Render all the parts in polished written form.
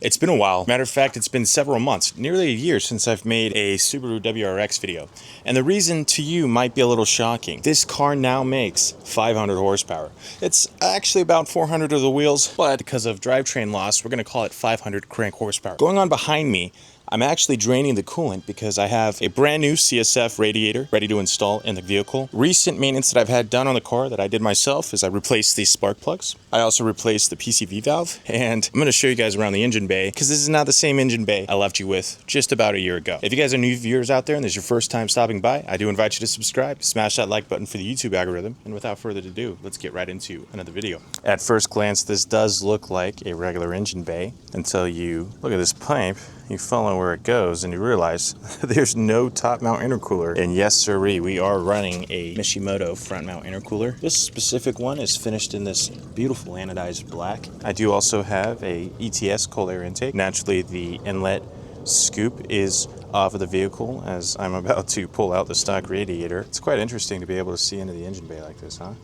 It's been a while. Matter of fact, it's been several months, nearly a year since I've made a Subaru WRX video. And the reason to you might be a little shocking. This car now makes 500 horsepower. It's actually about 400 of the wheels, but because of drivetrain loss, we're going to call it 500 crank horsepower. Going on behind me, I'm actually draining the coolant because I have a brand new CSF radiator ready to install in the vehicle. Recent maintenance that I've had done on the car that I did myself is I replaced these spark plugs. I also replaced the PCV valve, and I'm going to show you guys around the engine bay because this is not the same engine bay I left you with just about a year ago. If you guys are new viewers out there and this is your first time stopping by, I do invite you to subscribe, smash that like button for the YouTube algorithm, and without further ado, let's get right into another video. At first glance, this does look like a regular engine bay until you look at this pipe. You follow where it goes and you realize there's no top mount intercooler. And yes sirree, we are running a Mishimoto front mount intercooler. This specific one is finished in this beautiful anodized black. I do also have a ETS cold air intake. Naturally, the inlet scoop is off of the vehicle as I'm about to pull out the stock radiator. It's quite interesting to be able to see into the engine bay like this, huh?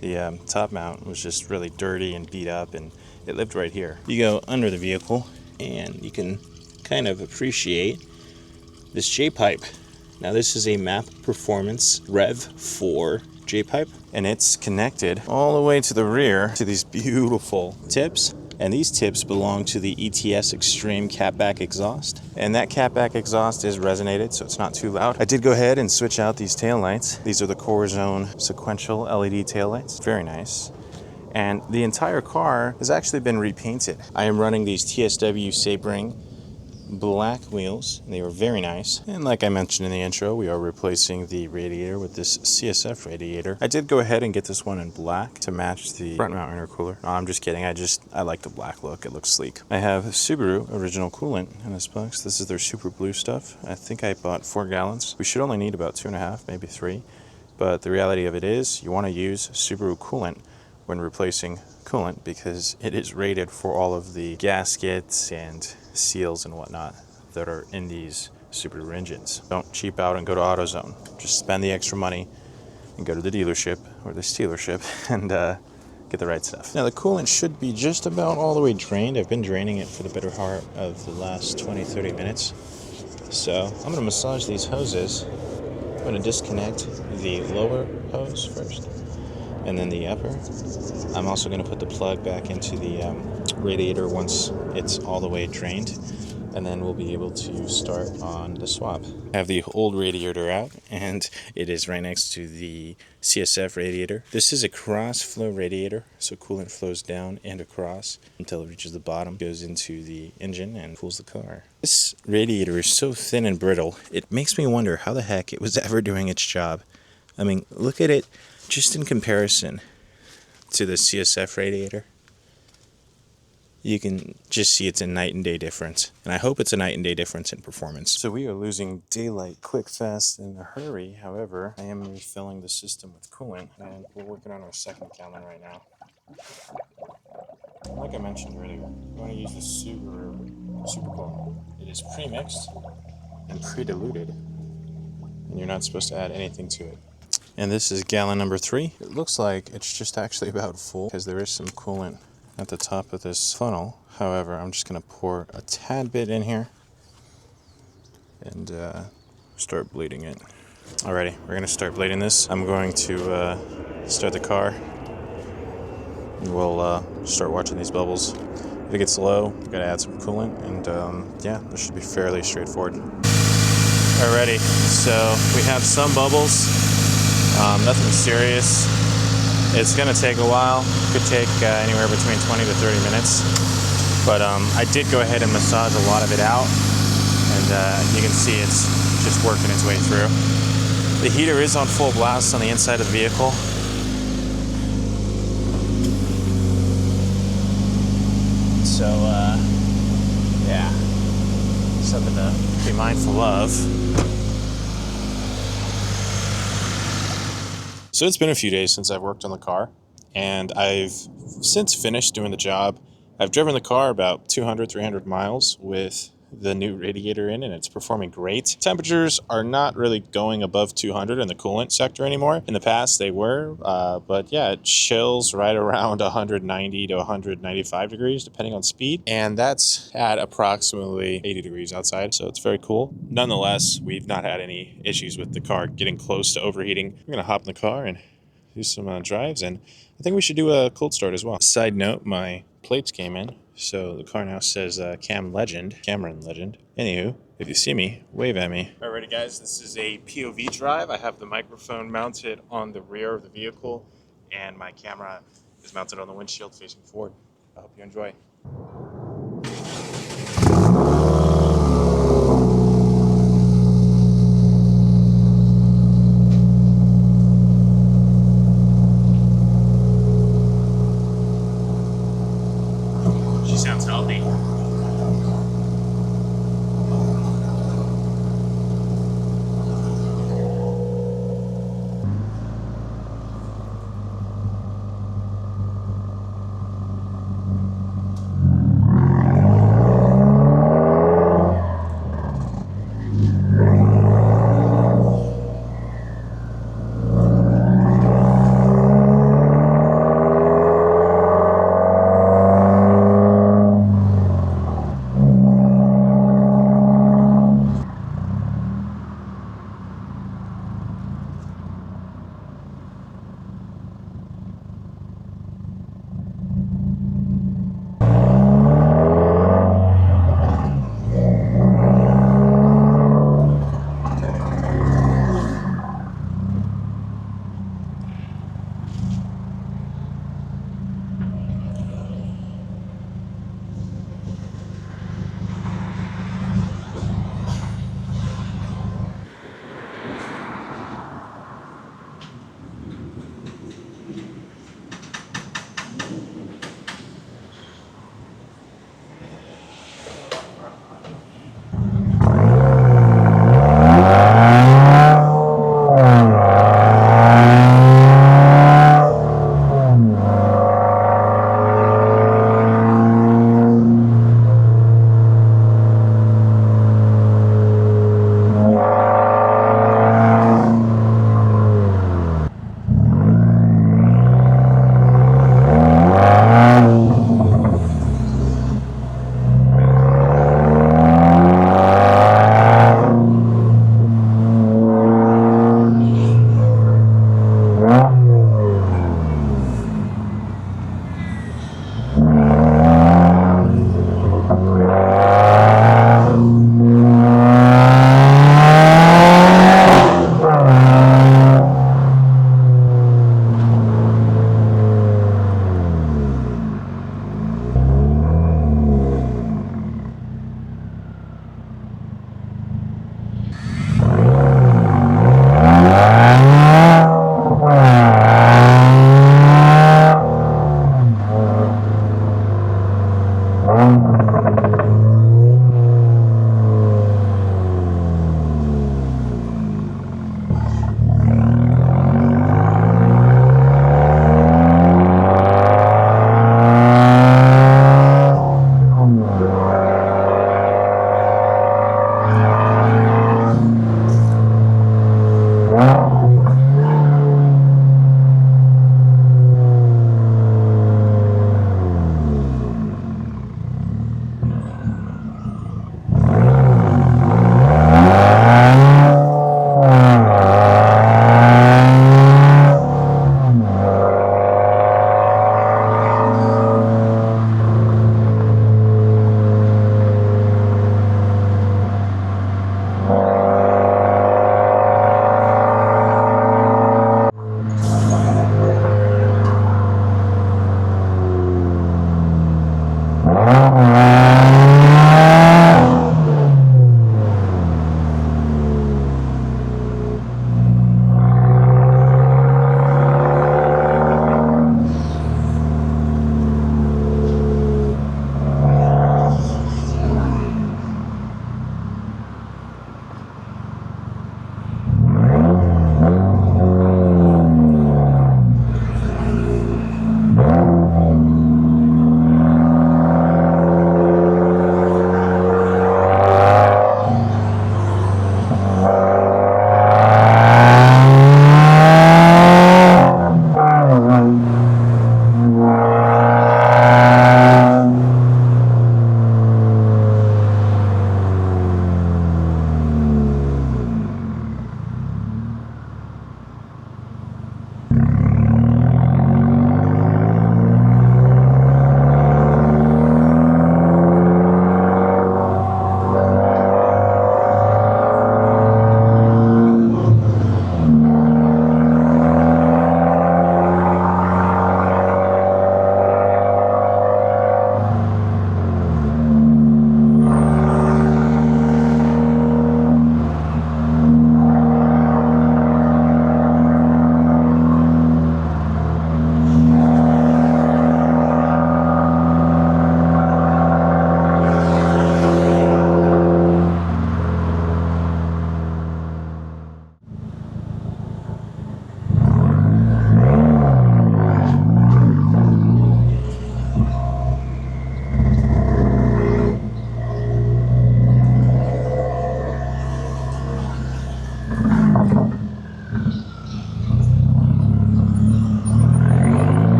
The top mount was just really dirty and beat up, and it lived right here. You go under the vehicle and you can kind of appreciate this J-pipe. Now this is a MAP Performance Rev 4 J-pipe, and it's connected all the way to the rear to these beautiful tips. And these tips belong to the ETS Extreme catback exhaust. And that catback exhaust is resonated, so it's not too loud. I did go ahead and switch out these taillights. These are the Core Zone sequential LED taillights. Very nice. And the entire car has actually been repainted. I am running these TSW Sebring black wheels, and they were very nice. And like I mentioned in the intro, we are replacing the radiator with this CSF radiator. I did go ahead and get this one in black to match the front mount intercooler. No, I'm just kidding. I like the black look. It looks sleek. I have Subaru original coolant in this box. This is their super blue stuff. I think I bought 4 gallons. We should only need about 2.5, maybe 3. But the reality of it is you want to use Subaru coolant when replacing coolant because it is rated for all of the gaskets and seals and whatnot that are in these Subaru engines. Don't cheap out and go to AutoZone. Just spend the extra money and go to the dealership or the stealership and get the right stuff. Now the coolant should be just about all the way drained. I've been draining it for the better part of the last 20-30 minutes. So I'm going to massage these hoses. I'm going to disconnect the lower hose first and then the upper. I'm also going to put the plug back into the radiator once it's all the way drained, and then we'll be able to start on the swap. I have the old radiator out, and it is right next to the CSF radiator. This is a cross flow radiator, so coolant flows down and across until it reaches the bottom, goes into the engine and cools the car. This radiator is so thin and brittle, it makes me wonder how the heck it was ever doing its job. I mean, look at it just in comparison to the CSF radiator. You can just see it's a night and day difference. And I hope it's a night and day difference in performance. So we are losing daylight quick, fast, in a hurry. However, I am refilling the system with coolant, and we're working on our second gallon right now. Like I mentioned earlier, we want to use the Subaru Super Coolant. It is pre-mixed and pre-diluted, and you're not supposed to add anything to it. And this is gallon number 3. It looks like it's just actually about full because there is some coolant at the top of this funnel. However, I'm just going to pour a tad bit in here and start bleeding it. Alrighty, we're going to start bleeding this. I'm going to start the car. And we'll start watching these bubbles. If it gets low, we've got to add some coolant, and yeah, this should be fairly straightforward. Alrighty, so we have some bubbles. Nothing serious. It's going to take a while. Could take anywhere between 20 to 30 minutes. But I did go ahead and massage a lot of it out. And you can see it's just working its way through. The heater is on full blast on the inside of the vehicle. So, yeah, something to be mindful of. So it's been a few days since I've worked on the car, and I've since finished doing the job. I've driven the car about 200, 300 miles with the new radiator in, and it's performing great. Temperatures are not really going above 200 in the coolant sector anymore. In the past they were, but yeah, it chills right around 190 to 195 degrees depending on speed, and that's at approximately 80 degrees outside, so it's very cool. Nonetheless, we've not had any issues with the car getting close to overheating. We're gonna hop in the car and do some drives, and I think we should do a cold start as well. Side note, my plates came in, so the car now says Cameron Legend. Anywho, if you see me, wave at me. Alrighty guys, this is a POV drive. I have the microphone mounted on the rear of the vehicle, and my camera is mounted on the windshield facing forward. I hope you enjoy. She sounds healthy.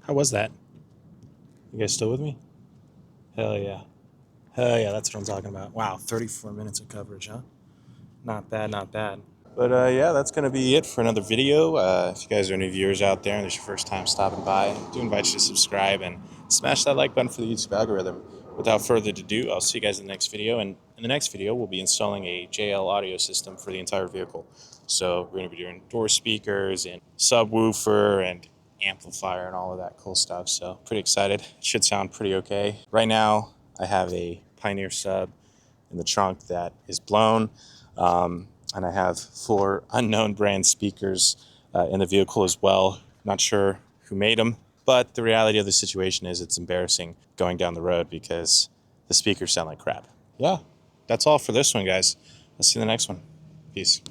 How was that? You guys still with me? Hell yeah. Hell yeah, that's what I'm talking about. Wow, 34 minutes of coverage, huh? Not bad, not bad. But yeah, that's going to be it for another video. If you guys are any viewers out there and it's your first time stopping by, I do invite you to subscribe and smash that like button for the YouTube algorithm. Without further ado, I'll see you guys in the next video. And in the next video, we'll be installing a JL audio system for the entire vehicle. So we're going to be doing door speakers and subwoofer and amplifier and all of that cool stuff. So pretty excited. It should sound pretty okay. Right now, I have a Pioneer sub in the trunk that is blown. And I have 4 unknown brand speakers in the vehicle as well. Not sure who made them, but the reality of the situation is it's embarrassing going down the road because the speakers sound like crap. Yeah, that's all for this one, guys. I'll see you in the next one. Peace.